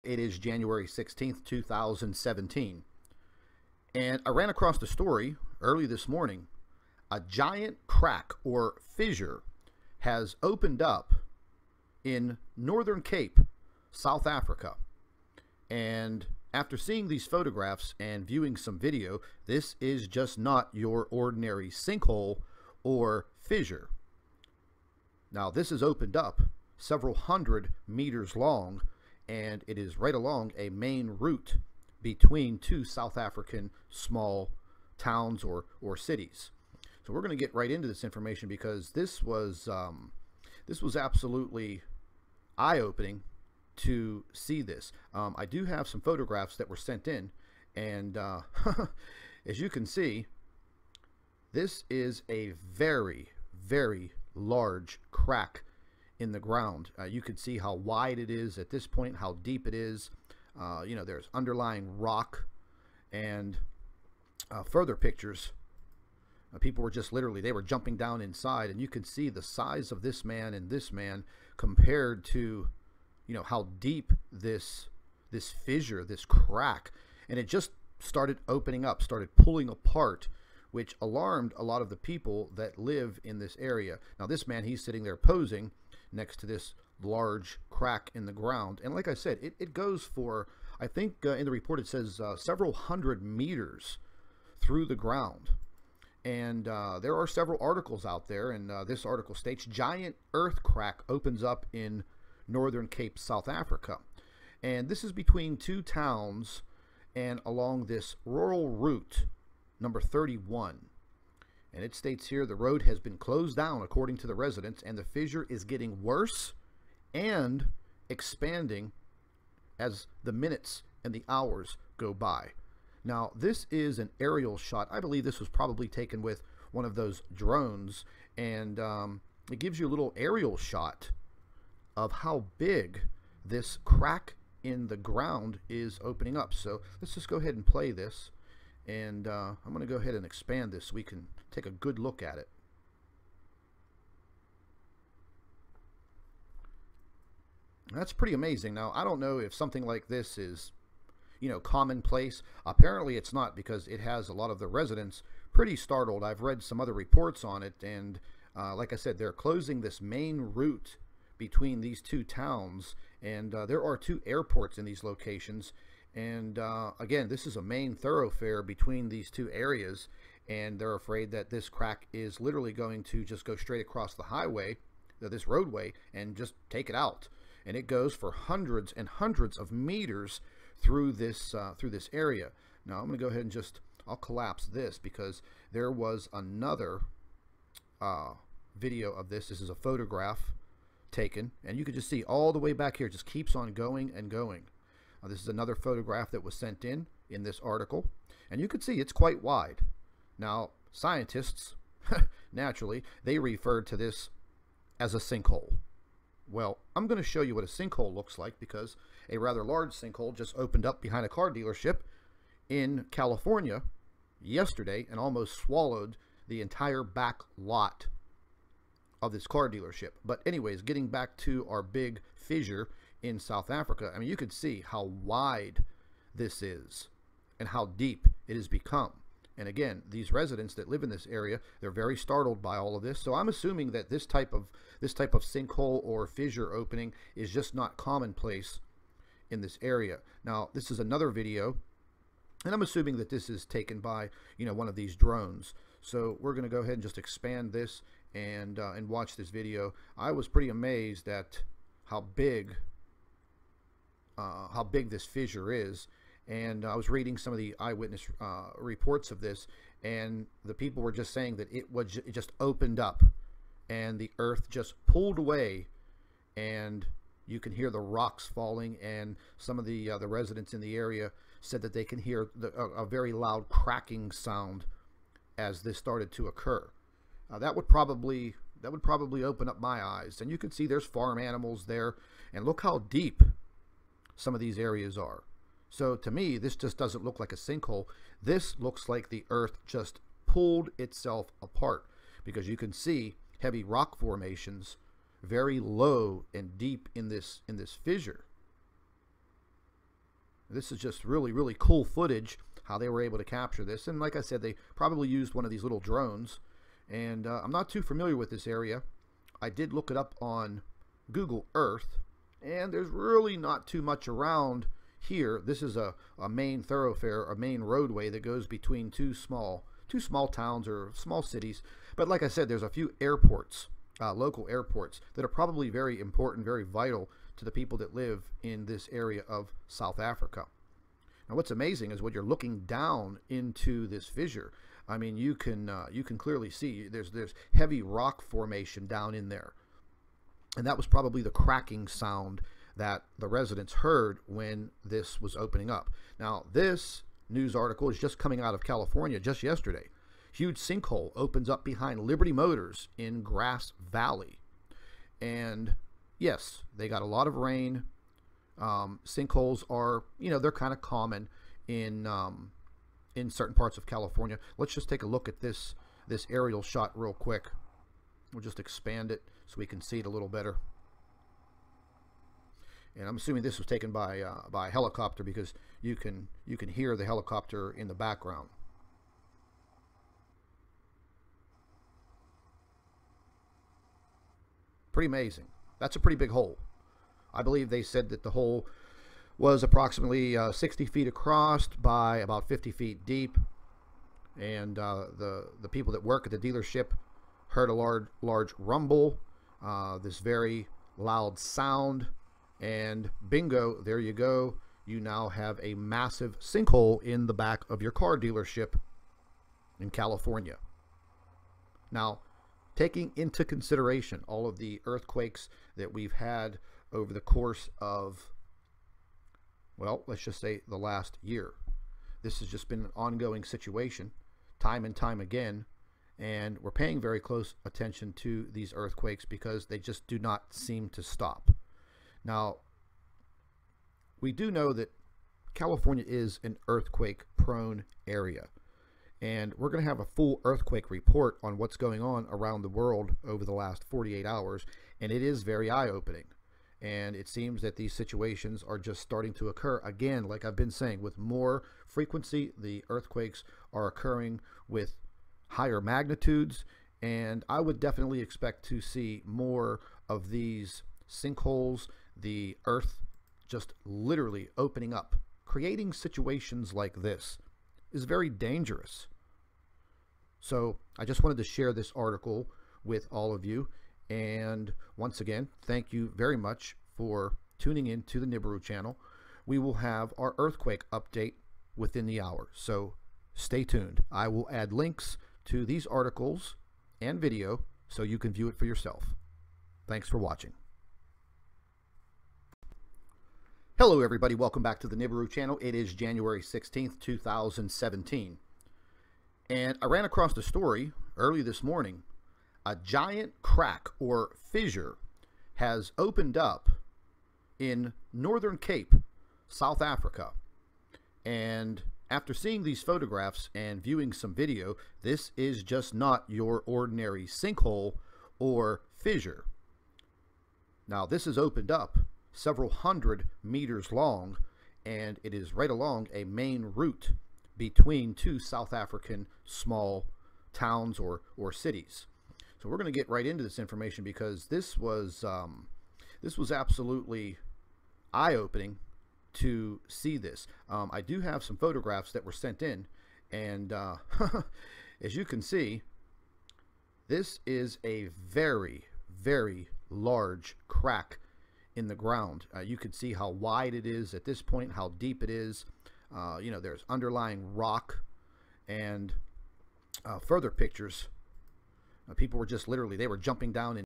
It is January 16th, 2017. And I ran across the story early this morning. A giant crack or fissure has opened up in Northern Cape, South Africa. And after seeing these photographs and viewing some video, this is just not your ordinary sinkhole or fissure. Now, this is opened up several hundred meters long, and it is right along a main route between two South African small towns or cities. So we're going to get right into this information because this was absolutely eye-opening to see this. I do have some photographs that were sent in, and as you can see, this is a very, very large crack in the ground. You can see how wide it is at this point, how deep it is. You know, there's underlying rock, and further pictures. People were just literally, they were jumping down inside, and you can see the size of this man and this man compared to, you know, how deep this fissure, this crack, and it just started opening up, started pulling apart, which alarmed a lot of the people that live in this area. Now, this man, he's sitting there posing next to this large crack in the ground, and like I said, it goes for, I think in the report it says several hundred meters through the ground. And there are several articles out there, and this article states giant earth crack opens up in Northern Cape, South Africa. And this is between two towns and along this rural route number 31. And it states here the road has been closed down according to the residents, and the fissure is getting worse and expanding as the minutes and the hours go by. Now, this is an aerial shot. I believe this was probably taken with one of those drones, and it gives you a little aerial shot of how big this crack in the ground is opening up. So let's just go ahead and play this, and I'm going to go ahead and expand this so we can take a good look at it. That's pretty amazing. Now, I don't know if something like this is, you know, commonplace. Apparently it's not, because it has a lot of the residents pretty startled. I've read some other reports on it, and like I said, they're closing this main route between these two towns, and there are two airports in these locations, and again, this is a main thoroughfare between these two areas, and they're afraid that this crack is literally going to just go straight across the highway, this roadway, and just take it out. And it goes for hundreds and hundreds of meters through this area. Now I'm going to go ahead and I'll collapse this, because there was another video of this. This is a photograph taken, and you can just see all the way back here, it just keeps on going and going. This is another photograph that was sent in this article, and you can see it's quite wide. Now, scientists, naturally, they referred to this as a sinkhole. Well, I'm going to show you what a sinkhole looks like, because a rather large sinkhole just opened up behind a car dealership in California yesterday and almost swallowed the entire back lot of this car dealership. But anyways, getting back to our big fissure in South Africa, I mean, you can see how wide this is and how deep it has become. And again, these residents that live in this area, they're very startled by all of this. So I'm assuming that this type of sinkhole or fissure opening is just not commonplace in this area. Now, this is another video, and I'm assuming that this is taken by, you know, one of these drones. So we're going to go ahead and just expand this and watch this video. I was pretty amazed at how big this fissure is. And I was reading some of the eyewitness reports of this, and the people were just saying that it just opened up, and the earth just pulled away, and you can hear the rocks falling. And some of the residents in the area said that they can hear a very loud cracking sound as this started to occur. That would probably open up my eyes, and you can see there's farm animals there, and look how deep some of these areas are. So to me, this just doesn't look like a sinkhole. This looks like the earth just pulled itself apart, because you can see heavy rock formations very low and deep in this fissure. This is just really, really cool footage, how they were able to capture this. And like I said, they probably used one of these little drones. And I'm not too familiar with this area. I did look it up on Google Earth, and there's really not too much around here. This is a main thoroughfare, a main roadway that goes between two small towns or small cities. But like I said, there's a few airports, local airports, that are probably very important, very vital to the people that live in this area of South Africa. Now, what's amazing is when you're looking down into this fissure, I mean, you can clearly see there's heavy rock formation down in there, and that was probably the cracking sound that the residents heard when this was opening up. Now, this news article is just coming out of California just yesterday. Huge sinkhole opens up behind Liberty Motors in Grass Valley, and yes, they got a lot of rain. Sinkholes are, they're kind of common in certain parts of California. Let's just take a look at this aerial shot real quick. We'll just expand it so we can see it a little better. And I'm assuming this was taken by a helicopter, because you can hear the helicopter in the background. Pretty amazing. That's a pretty big hole. I believe they said that the hole was approximately 60 feet across by about 50 feet deep, and the people that work at the dealership heard a large rumble, this very loud sound, and bingo, there you go. You now have a massive sinkhole in the back of your car dealership in California. Now, taking into consideration all of the earthquakes that we've had over the course of, well, let's just say the last year. This has just been an ongoing situation, time and time again, and we're paying very close attention to these earthquakes because they just do not seem to stop. Now, we do know that California is an earthquake-prone area, and we're going to have a full earthquake report on what's going on around the world over the last 48 hours, and it is very eye-opening. And it seems that these situations are just starting to occur again. Like I've been saying, with more frequency, the earthquakes are occurring with higher magnitudes, and I would definitely expect to see more of these sinkholes, the earth just literally opening up. Creating situations like this is very dangerous. So I just wanted to share this article with all of you. And once again, thank you very much for tuning in to the Nibiru channel. We will have our earthquake update within the hour, so stay tuned. I will add links to these articles and video so you can view it for yourself. Thanks for watching. Hello everybody, welcome back to the Nibiru channel. It is January 16th, 2017. And I ran across a story early this morning. A giant crack or fissure has opened up in Northern Cape, South Africa. And after seeing these photographs and viewing some video, this is just not your ordinary sinkhole or fissure. Now, this has opened up several hundred meters long, and it is right along a main route between two South African small towns or cities. So we're going to get right into this information because this was absolutely eye-opening to see this. I do have some photographs that were sent in, and as you can see, this is a very, very large crack in the ground. You can see how wide it is at this point, how deep it is. There's underlying rock, and further pictures. People were just literally, they were jumping down